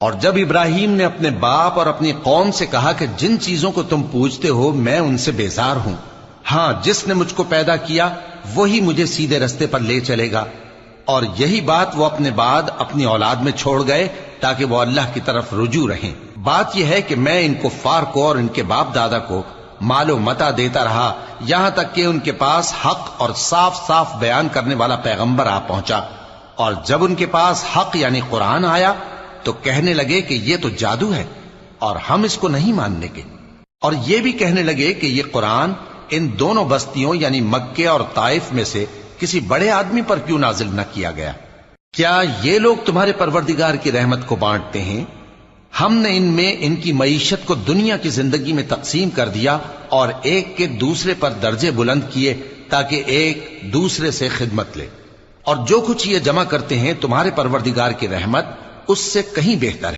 اور جب ابراہیم نے اپنے باپ اور اپنی قوم سے کہا کہ جن چیزوں کو تم پوجتے ہو میں ان سے بیزار ہوں، ہاں جس نے مجھ کو پیدا کیا وہی مجھے سیدھے رستے پر لے چلے گا، اور یہی بات وہ اپنے بعد اپنی اولاد میں چھوڑ گئے تاکہ وہ اللہ کی طرف رجوع رہیں۔ بات یہ ہے کہ میں ان کفار کو اور ان کے باپ دادا کو مال و متاع دیتا رہا یہاں تک کہ ان کے پاس حق اور صاف صاف بیان کرنے والا پیغمبر آ پہنچا، اور جب ان کے پاس حق یعنی قرآن آیا تو کہنے لگے کہ یہ تو جادو ہے اور ہم اس کو نہیں ماننے کے، اور یہ بھی کہنے لگے کہ یہ قرآن ان دونوں بستیوں یعنی مکے اور طائف میں سے کسی بڑے آدمی پر کیوں نازل نہ کیا گیا؟ کیا یہ لوگ تمہارے پروردگار کی رحمت کو بانٹتے ہیں؟ ہم نے ان میں ان کی معیشت کو دنیا کی زندگی میں تقسیم کر دیا اور ایک کے دوسرے پر درجے بلند کیے تاکہ ایک دوسرے سے خدمت لے، اور جو کچھ یہ جمع کرتے ہیں تمہارے پروردگار کی رحمت اس سے کہیں بہتر ہے۔